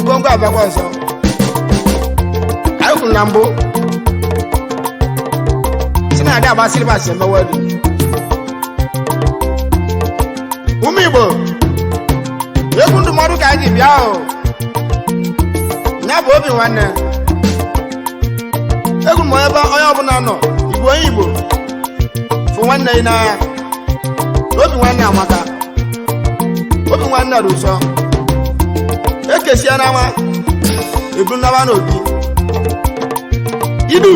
ngwongwo abịakwa ọzọ anyị kwuru na mbụ si na adị agbasịrị basị emewedu ụmụ Igbo egwu ndụmọdụ ka anyị ji bịa ahụ ya bụ obi nwanne egwu m ebe onye ọbụla nọ Igbo onye Igbo fụ nwanne gị n'anya obi nwanne amaka obi nwanne dị ụsọ ekesia na nwa ebu nnaba n'obi idu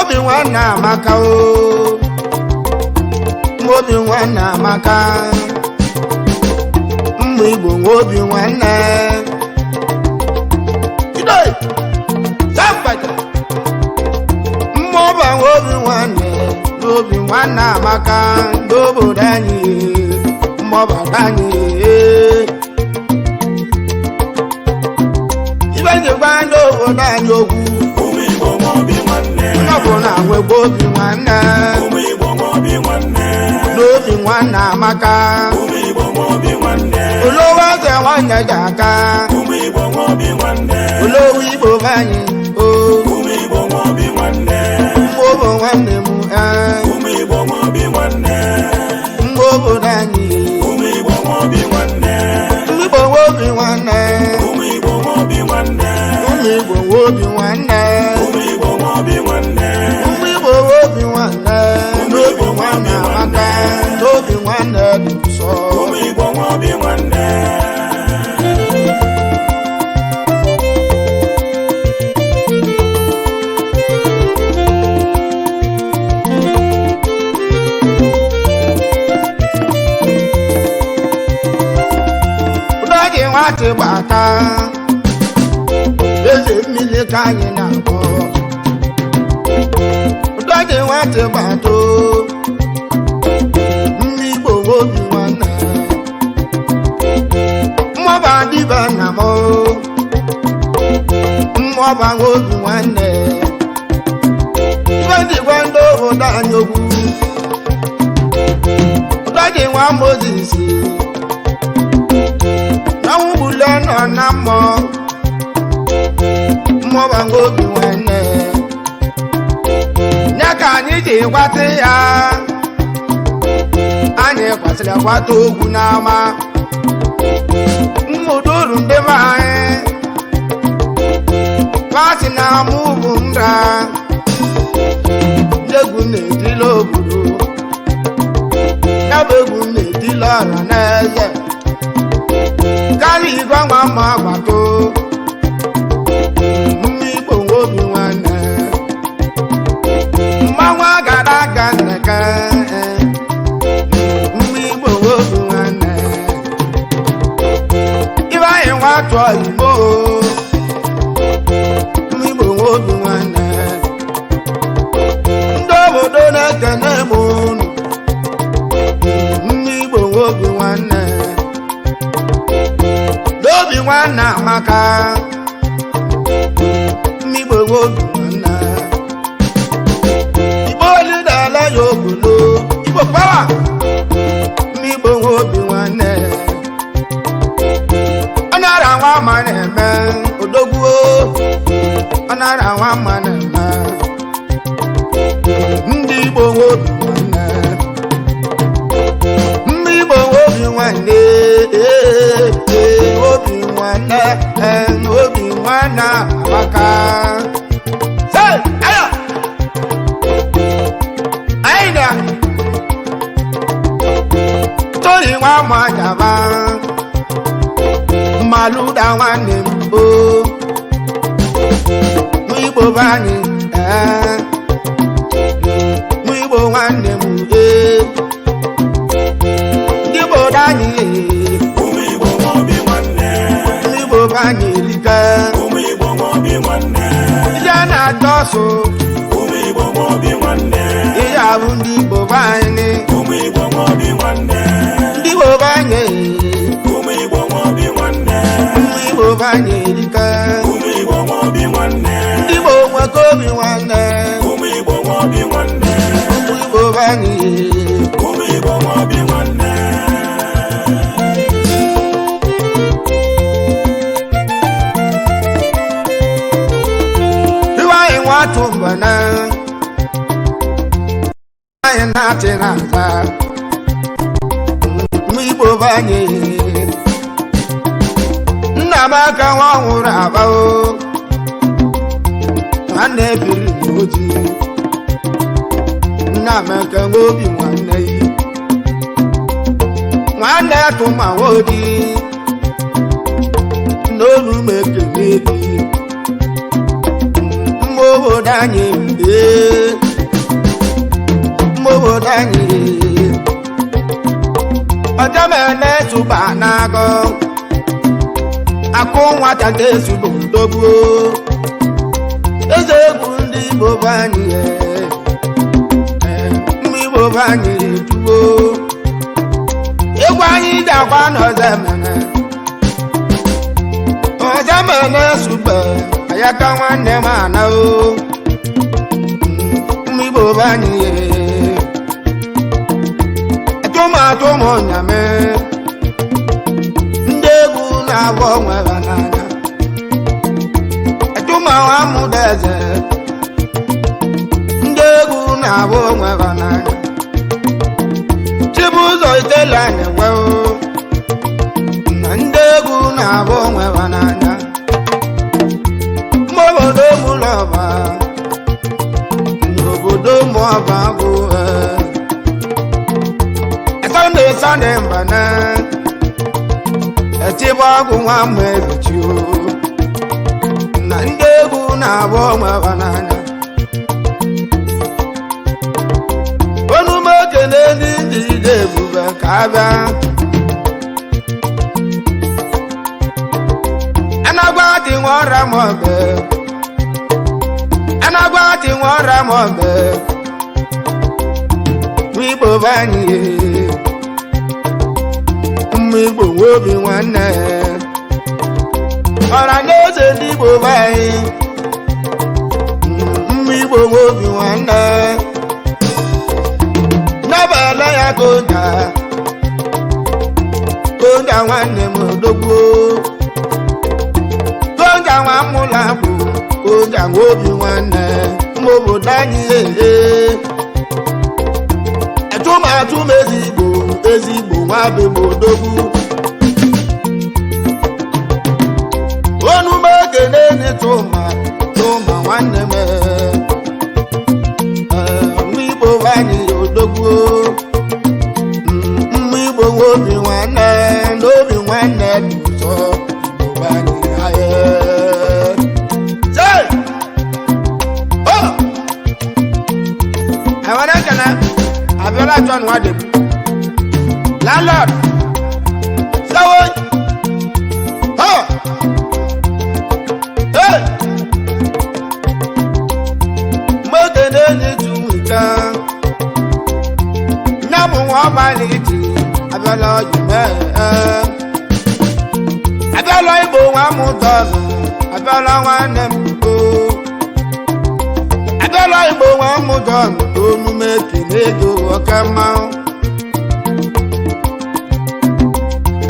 obi nwanne amaka o obi nwanne amaka ụmụ Igbo nwe obi nwanne idoi zapata mmụọba nwe obi nwanne n'obi nwanne amaka n'obodo anyị mmụọba anyị ibe njikwa ndị obodo anyị okwu onye ọbụla nwegbe obi nwanne n'obi nwanne amaka olowo eze nwanne ji aka olowo Igbo be anyị mgbe nwanne m mgbe obodo anyị mgbe Igbo nwe obi nwanne ụmụ Igbo nwe obi nwanne ụmụ Igbo nwe obi nwanne n'obi nwanne amaka n'obi nwanne dị nsọ ụdọdị nwatị gbata eze mmiri ka anyị na-akpọ ụdọdị nwatị gbata ndị Igbo obi nwanne mmụọba dịba nna m mmụọba obi nwanne ibe dịgwa ndị obodo anyị okwu ụdọdị nwa Moses n'ọnwụgbule nọ na mmụọba obi nwanne ya ka anyị ji gwata ya anyị kwasịrị agbata ogwu n'ama mmụduru ndị be anyị kwasị na amụ bụ nra ndị egwu na-etila obodo ya bụ egwu na-etila ọra n'eze karịa igwe nwa ma agbato ụmụ Igbo nwe obi nwanne mmanwụ agara aga nneke ụmụ Igbo nwe obi nwanne ibe anyị nwa tụọ Igbo ụmụ Igbo nwe obi nwanne ndị obodo na-ekene m unu ụmụ Igbo nwe obi nwanne n'obi nwanne amaka ụmụ Igbo nwe obi nwanne Igbo olidala ya obodo Igbo pawa ụmụ Igbo nwe obi nwanne ọ nara nwa ma na-eme odogwu ọ nara nwa ma na-eme ndị Igbo nwe obi nwanne ndị Igbo nwe obi nwanne obi nwanne obi nwanne amaka anyị tori nwa majaba maluda nwanne m Igbo be anyị Igbo nwanne m ndị obodo anyị Igbo be anyị erika ije na-atọ ọsụ ihe abụ ndị Igbo be anyị ndị Igbo be anyị Igbo be anyị erika ndị Igbo nwekọ obi nwanne Igbo be anyị Tumbana I not in answer we bovani Namaka Wangurabo and every moji Namaka will be one day to my wodi no make a baby Mobodani, Mobodani, Adamane to Banago. I come what I guess you don't do. Is a Bundi Bovani, me Bovani to go. You want that one of them. Oh, Zamana super. Ayaka wane mana o mi bobani atoma tomo nyame ndegu na bo nwanana atoma wa mudeze ndegu na bo nwanana chibuzo itelane wo ndegu na bo nwanana Obodo mulaba Obodo mwabago Sunday mbana Etibago mwebichu Na ndegu na bomwa banana Onu mokene ndide buba kaba Anagwati nwara mobe Anagwati nwara mobe Wibo bani Mwibo wobi nwanne Ora neze ndibo bani Mwibo wobi nwanne Nabala ya konda Konda nwanne modogbo Konda wamulabu Konda wobi nwanne Mwobo dani Atuma ezigbo nwabe modogbu Onu megene ni tuma nwanne me Mwibo bani odogbu Mwibo wobi nwanne N'obi nwanne duso Mwibo bani aye Say! Oh! Awanekana Abiola John Wadebu Landlord Sawon Oh Hey Mogene ni tuwika Namu wa maliti Abiola Jume Abiola Ibo wa mutonu Abiola wa nemko Abiola Ibo wa mutonu Omume kinedo wakama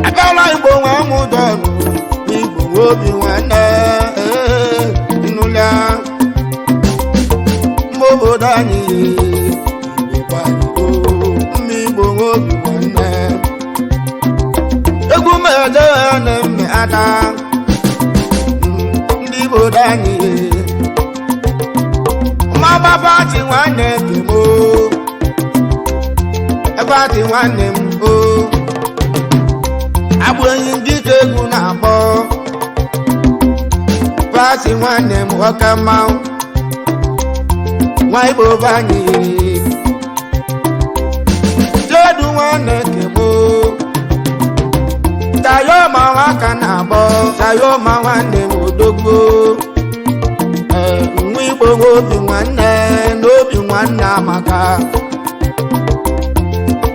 Abiola Igbo nwa mudonu Igbo wobi nwanne Inula Mbobodo anyị Igbo bani Igbo wobi nwanne Egwu mede na-eme ada Ndị Igbo anyị Mama pati nwanne kemo Pati nwanne m o Abụghị ndị egwu na-akpọ Pati nwanne m ọka mmanwụ Nwa Igbo banyere Jedu nwanne kemo Tayoma nwaka na-akpọ Tayoma nwanne m odogbo Nwa Igbo obi nwanne N'obi nwanne amaka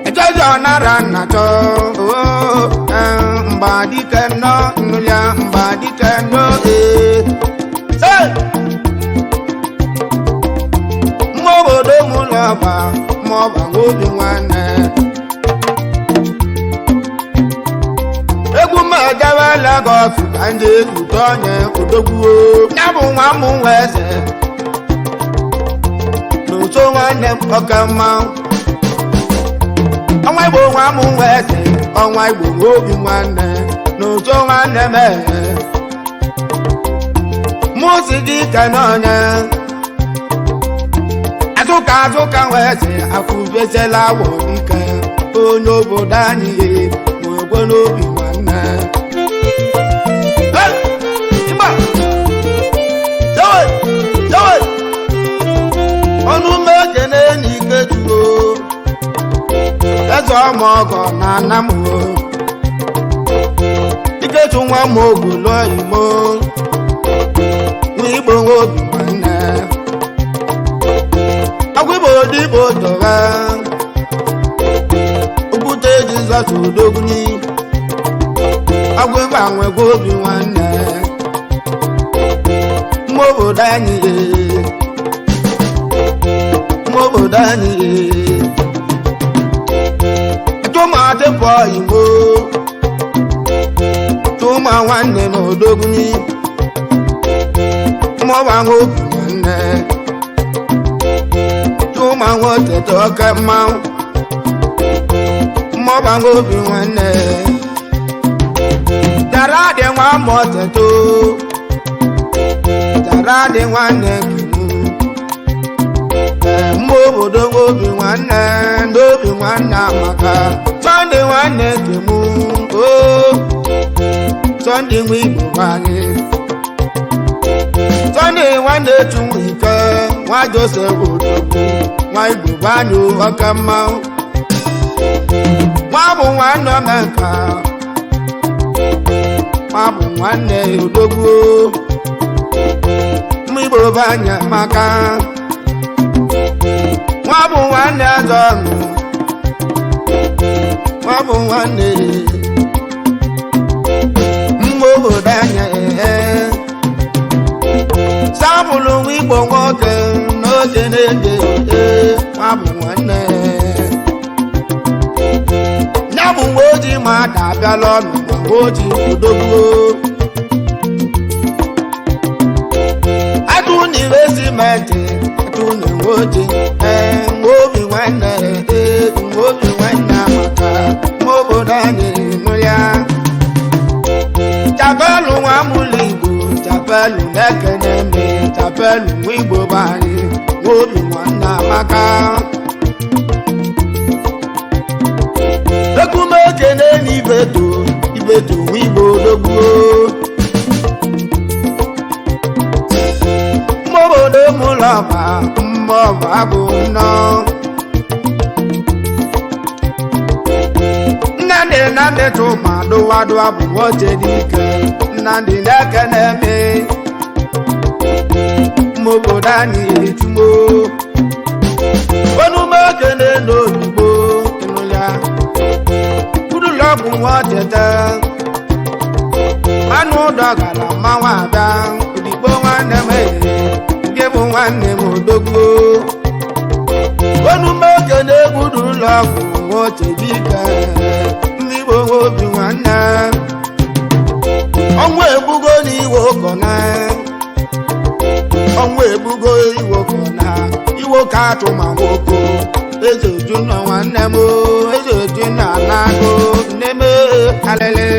Ejejo nara nnachọ Mbadike no Nulia mbadike no Mwobodo mulaba Mwoba obi nwanne Lagos ka ndị ezute onye odogwu ya bụ nwa m nwa eze n'ụsọ nwanne m ọka mma ọnwa Igbo nwa m nwa eze ọnwa Igbo nwa obi nwanne n'ụsọ nwanne m mụsi gị ka n'onye azụka nwa eze afụbesela awọ dike onye obodo anyị nwekwe n'obi nwanne ọnụ mekene n'ike juo eze ọma ọgọ na anamụo ikechu nwa m ogolo imo nwa Igbo nwa obi nwanne agwa Igbo dịbò dọra okwute Jizọs odogwuni agwa Igbo anwegwa obi nwanne mma obodo anyị obodo anyị tụmadịpụ Igbo tụma nwanne na odogwuni mmụba nwa obi nwanne tụma nwa otete oke mmanwụ mmụba nwa obi nwanne dara dị nwa ma oteto dara dị nwanne mma obodo obi nwanne ndị obi nwanne amaka Sunday nwanne kemu Sunday nwa Igbo anyị Sunday nwanne chụmụ ike nwa Joseph odogwu nwa Igbo anyị ọka mma nwa bụ nwanne Omeka nwa bụ nwanne odogwu mma Igbo anyị amaka nwa bụ nwanne azọnụ nwa bụ nwanne mma obodo anya sabụlụ nwa Igbo nwoke n'oge na-ege nwa bụ nwanne ya bụ nwa ojii ma aka abịala ọnụ ma nwa ojii odogwu atụ n'ire simenti nwa ojii nwa obi nwanne nwa obi nwanne amaka nwa obodo anyị nụ ya chapelu nwa mụlụ Igbo chapelu na-ekene me chapelu nwa Igbo bụ anyị nwa obi nwanne amaka ekume ekene n'ibeto nwa Igbo odogwu mma obodo mụlọba mmọbụ abụ nnọ Nnamdị tụma dụwadụwa bụ nwoke dike Nnamdị na-ekene me mma obodo anyị ejumo onume ekene n'oyibo ịnụ ya kwurulọgwụ nwotete anụ ụdọ gara mmanwụ abịa odigbo nwanne m nke bụ nwanne m odogwu onume ekene egwurulọgwụ nwoke dike ndị Igbo nwa obi nwanne ọnwụ egbugo n'iwe okona ọnwụ egbugo iwe okona iwe ka atụma nwoke eze oju nọ nwanne m eze oju nọ anago nne m alele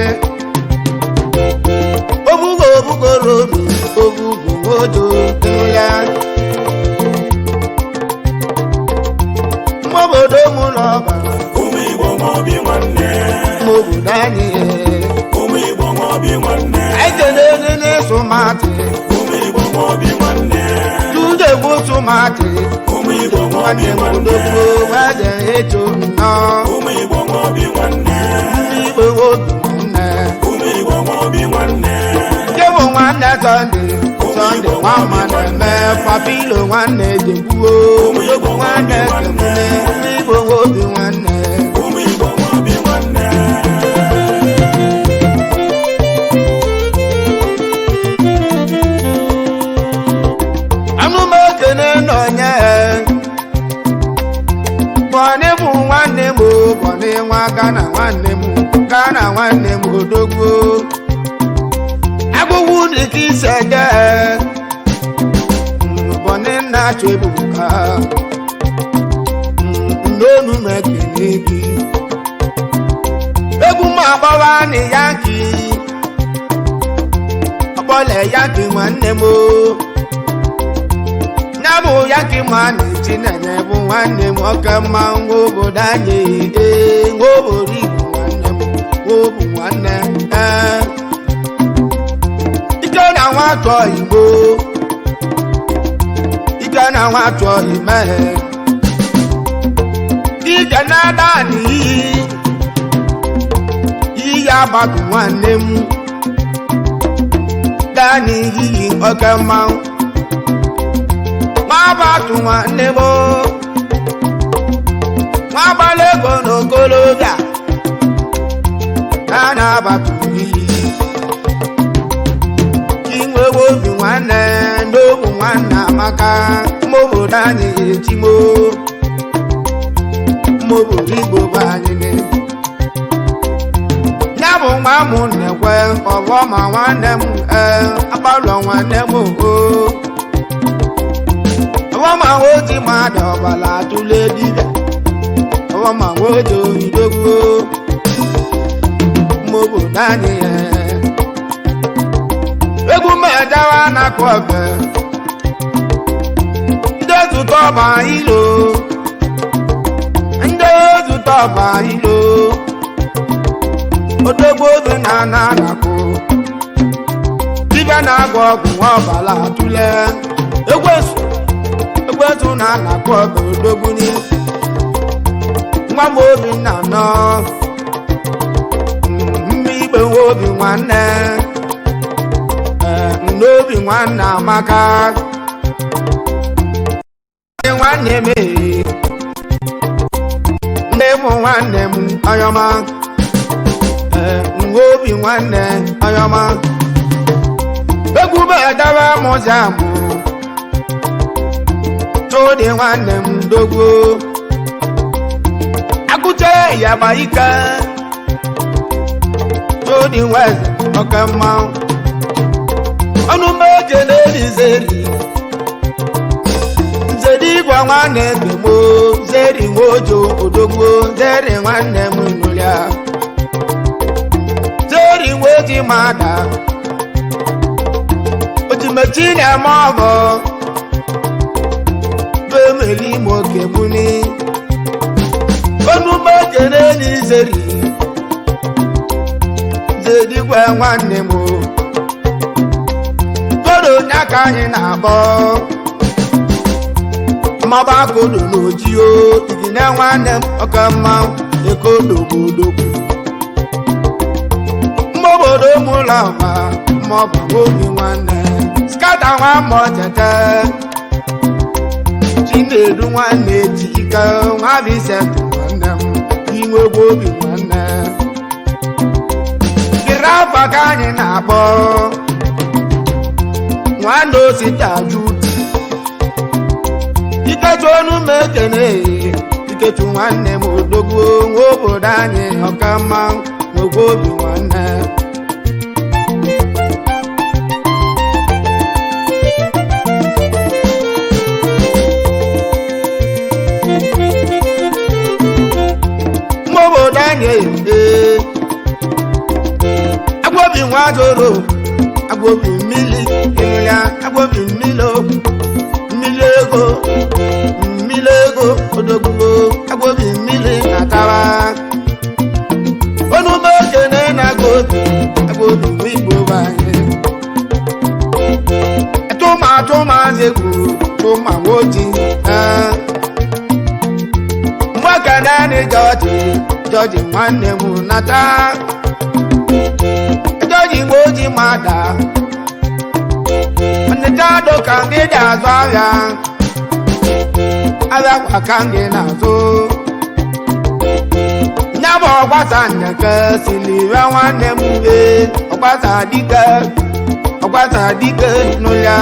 obugoro obi obugo nwodo ịnụ ya mma obodo mụ n'ọba ụmụ Igbo nwa obi nwanne mma obodo anyị ụmụ Igbo nwa obi nwanne ekene n'ịsụ matị ụmụ Igbo nwa obi nwanne tudegbu tụmatị ụmụ Igbo nwa obi nwanne m nwanne odogwu wede eto nnọọ ụmụ Igbo nwa obi nwanne ndị Igbo nwa obi nwanne ụmụ Igbo nwa obi nwanne nke bụ nwanne Sunday nwa mmadụ eme papilo nwanne jegbuo odogwu nwanne kemune ndị Igbo nwa obi nwanne ụmụ Igbo nwa obi nwanne anụm ekene n'onye bọnị bụ nwanne m bọnị nwa Gana nwanne m odogwu Agbogbo ni kì í ṣẹ̀jẹ̀ bọ̀ ní nàchọ ebuka n'onu mẹ́kẹ̀ n'ebi egwu ma agbawa ni yanki ọkpọlẹ̀ yanki nwanne m ya bụ yanki ma na-eji nene bụ nwanne m ọka mma nwa obodo anyị nwa obodo Igbo nwanne m nwa obu nwanne ike na nwa atọ Igbo ike na nwa atọ imeghe ike na-ada n'iyi iyi agbatu nwanne m daa n'iyi oke mmanwụ nwa agbatu nwanne m nwa agbala ego n'okolobịa a na-agbatu iyi inwewe obi nwanne n'obu nwanne amaka ma obodo anyị echimo ma obodo Igbo bụ anyị ya bụ nwa m na-ekwe ọbọ ma nwanne m agbalọ nwanne m ọbọ ma nwoji mmadụ ọbala atụle dibịa ọbọ ma nwoji ohidogbo ma obodo anyị egwu medawa na-akụ ọgbe ndị ozụta ọba ilo ndị ozụta ọba ilo odogbo obi na-ana anakụ dibịa na-agụ ọgwụ nwa ọbala atụle egwesu na-anakụ ọgụ odogbo nwa m obi nna nọ mma igbe nwa obi nwanne n'obi nwanne amaka nwanne m nne m nwanne m ọyọma nwa obi nwanne ọyọma egwu bedaba mụzamụ tụdị nwanne m dogbo agụche yaba ike tụdị nweze oke mmanwụ ọnụ meje na-erizeri nzeri igwe nwanne gbegbo zeri nwojo odogbo zeri nwanne m nụrịa zeri nwoji mada ojimechi na-eme ọgọ bụ emeli ime oke gbuni ọnụ meje na-erizeri zeri igwe nwanne m onye aka anyị na-akpọ mmaba kodo n'ojio igine nwanne m ọka mma ekodogbodogo mmaobodo mụlọ ọma maọbụ obi nwanne skata nwa mmụọ tete Chinedu nwanne ejike nwa Vincent nwanne m inwegwu obi nwanne gịrị afa ka anyị na-akpọ nwanne ositaju ikechu ọnụ m ekene ikechu nwanne m odogwu nwa obodo anyị ọka mma nwegwu obi nwanne nwa obodo anyị agwobi nwa joro agwobi mmiri ịnụya agwobi mmiri ego odogbo agwobi mmiri na-atara onume okene na agwobi Igbo banye tụmatụmazi kwuru tụma nwoji mgbaka naanị jọji nwanne m nata jọji Igbo ji mada nịtado ka gị dị azụ ahịa kwa ka gị na-azụ nya bụ ọgbasa nneke silire nwanne m ọgbasa dike n'ụlọ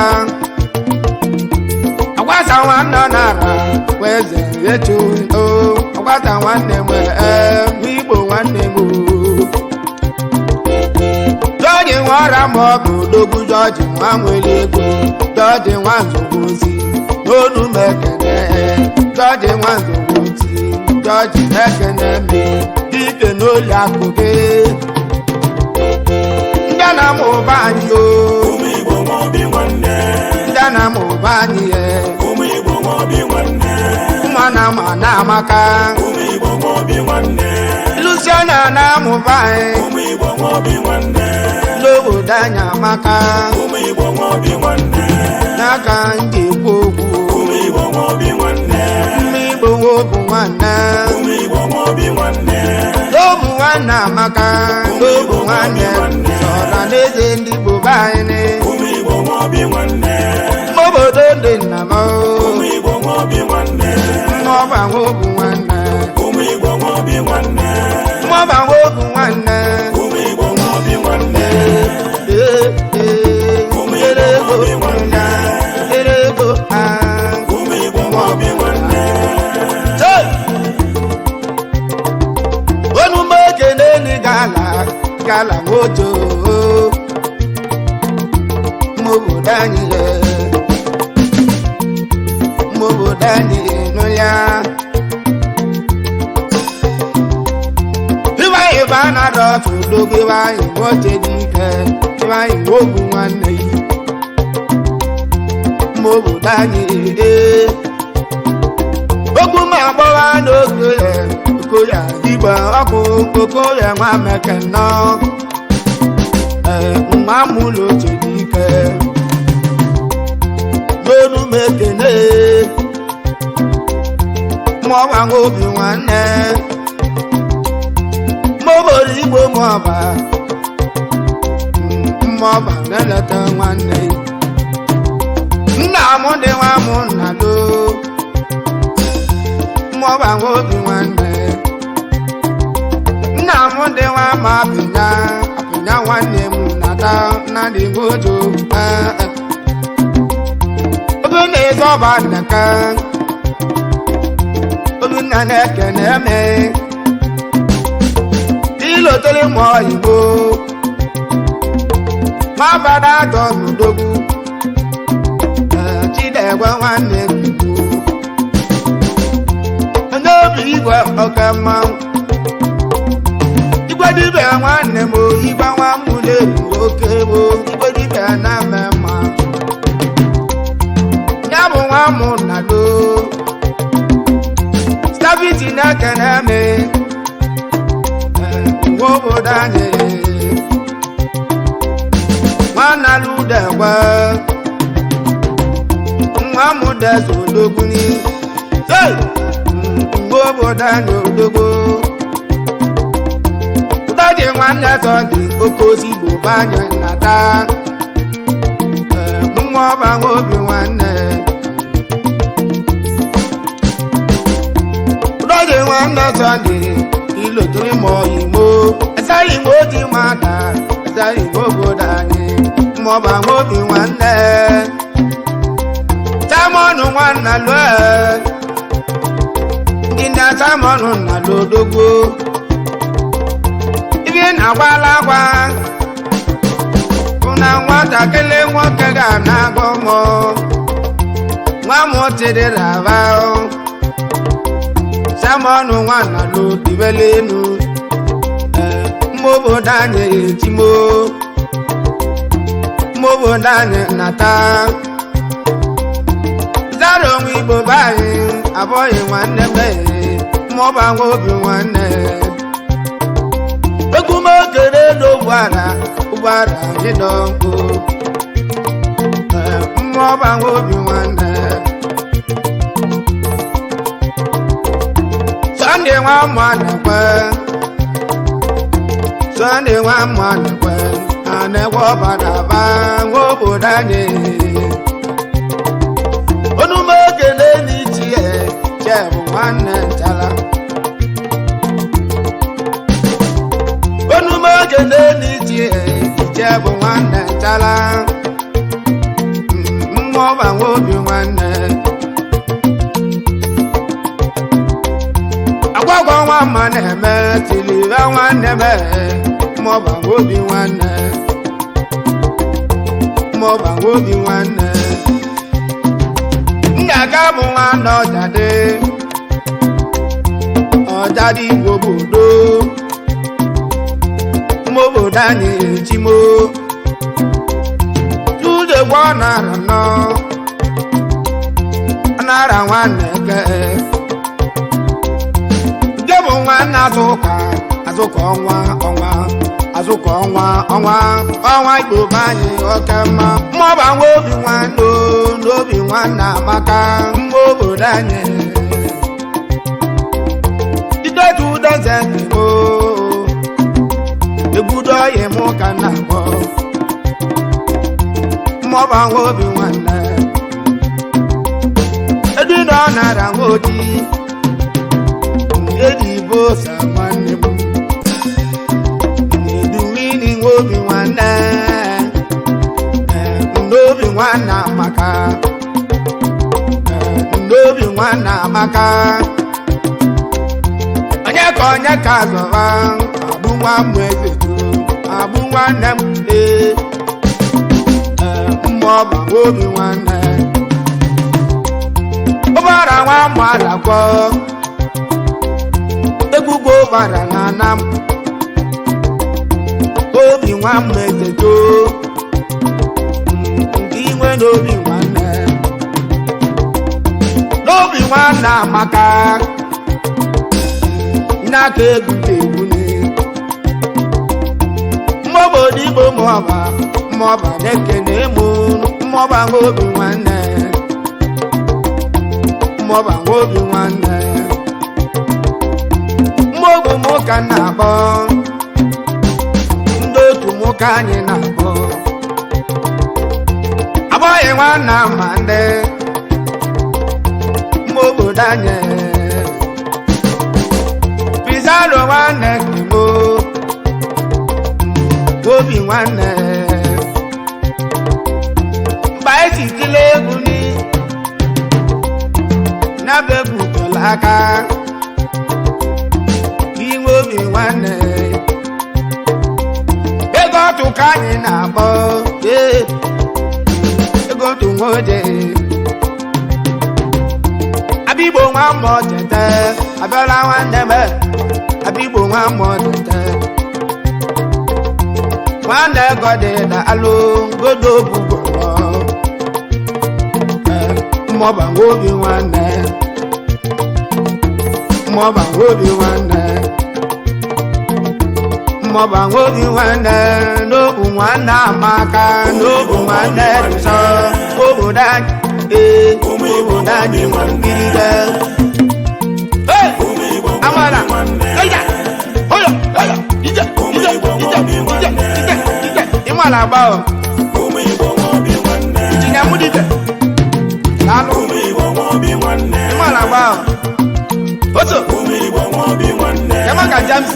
ọgbasa nwanne nara weze echu ọgbasa nwanne m Igbo nwanne m nwara ma ọ bụ odogwu Jọji nwa nwere ego Jọji nwa nzogbozi n'olu m ekene Jọji nwa nzogbozi Jọji ekene me dike n'oli akụ gị ndị na m ụba anyị o ụmụ Igbo nwa obi nwanne ndị na m ụba anyị ye ụmụ Igbo nwa obi nwanne mma na ma na amaka ụmụ Igbo nwa obi nwanne Luciana na amụba anyị ụmụ Igbo nwa obi nwanne n'obodo anyị amaka ụmụ Igbo nwa obi nwanne n'aka ndị ekwu okwu ụmụ Igbo nwa obi nwanne mma Igbo nwobu nwanne ụmụ Igbo nwa obi nwanne n'obu nwanne amaka n'obu nwanne sọra n'eze ndị Igbo be anyị ụmụ Igbo nwa obi nwanne obodo ndị nna m ụmụ Igbo nwa obi nwanne mmọba nwobu nwanne ụmụ Igbo nwa obi nwanne mmọba nwobu nwanne ụmụ Igbo nwa obi nwanne ụmụ Igbo ere nwa obi ego nwanne ere ego ụmụ Igbo nwa obi nwanne onume ekene ni gala moto mobodo anyị mobodo anyị nụ ya ịbanyị ba na dọtụ dogo ịbanyị nwoke dị ike ịbanyị nwobu nwanne yi mobodo anyị okwu ma agbọwa n'oge okoya igbe ọkụ okoya nwa mekennọ mma mụlụ oche dị ike n'olu m ekene mụọba nwa obi nwanne mụobodo Igbo mụọba mmụọba na-eleta nwanne nna m dị nwa m nna do mmụọba nwa obi nwanne nna m dị nwa m apịnya nwanne m nata na dị mojo obi na-eze ọba nneka obinna na-ekene eme ilotere m oyibo ma bada atọ n'odogwu Chidegwe nwanne m onye obi igwe oke mmanwụ igwe dibịa nwanne m igwe nwa m na-eru oke bụ igwe dibịa na-eme mma ya bụ nwa m nado Stabiti na-ekene eme nwa obodo anyị nwanna Ludegwe nwa m Deze odogwu mgbe obodo anyị odogwu ụdọdị nwanne Sọnde oke osigbo banye nnata nwa ọba nwa obi nwanne ụdọdị nwanne Sọnde ilotere ma oyimo esaghị nwe oji nwata esaghị nwe obodo anyị nwa ọba nwa obi nwanne Simonu nwanna lue ndị na Simonu nna lodogwo ibe na-agbala agwa bụ na nwatakịrị nwoke ga-na-agụ mụ nwa m tidịrị aba Simonu nwanna lodibele enu mma obodo anyị etimo mma obodo anyị nata zara onwe Igbo be anyị abụghị nwanne m mmụọba nwa obi nwanne egwu m okere n'ụgbọala ịdọ nkụ mmụọba nwa obi nwanne Sọnde nwa mma na-ekwe Sọnde nwa mma na-ekwe a na-ekwe ọbadaba nwa obodo anyị onume okene n'ichie Chebụ nwanne nchala onume okene n'ichie Chebụ nwanne nchala mmụọba nwa obi nwanne agwagwa nwa mma na-eme tilibe nwanne m mmụọba nwa obi nwanne mmụba obi nwanne ngaga bụ nwanne ọjadị igbo obodo obodo anyị ejimo tudegwu ọ nara nọ nara nwanne ke nke bụ nwanne azụka ọnwa igbo be anyị oke mma mmụba nwa obi nwanne n'obi nwanne amaka mma obodo anyị idetu udeze o egbudo oyi mụ ka na-akpọ mmụba nwa obi nwanne edina ọ nara nwa odi edibo sa nwanne m edumini nwa obi nwanne n'obi nwanne amaka n'obi nwanne amaka onye ka azọba abụ nwa m ezeto abụ nwanne m mmụọba obi nwanne ụbara nwa mmadụ egwugbo ụbara na anam obi nwa m ezeto nke inwe n'obi nwanne amaka n'aka egwu mmụba igbo mmụba na-ekene emu mmụba nwa obi nwanne mmụba nwa obi nwanne mmụogwu m ka na-akpọ ndị otu m ka anyị na-akpọ abụghị nwanne ma ndị mma obodo anyị Pizarro nwanne Igbo obi nwanne mgbe anyị si tile egwu ni n'abụ egwu tụrụ aka inwe obi nwanne ego otu ka anyị na-akpọ ego otu nwoje abigbo nwa mmụọ tete abịala nwanne m abigbo nwa mmụọ tete nwanne gọdị na alụ godo bugoro mmụọba nwa obi nwanne mmụọba nwa obi nwanne mmụọba nwa obi nwanne n'obu nwanne amaka n'obu nwanne nsọ obodo anyị obodo anyị nwangide amara eja oyo ije ịmara agba o ijinya mụdide alụ ịmara agba o otu yamaka James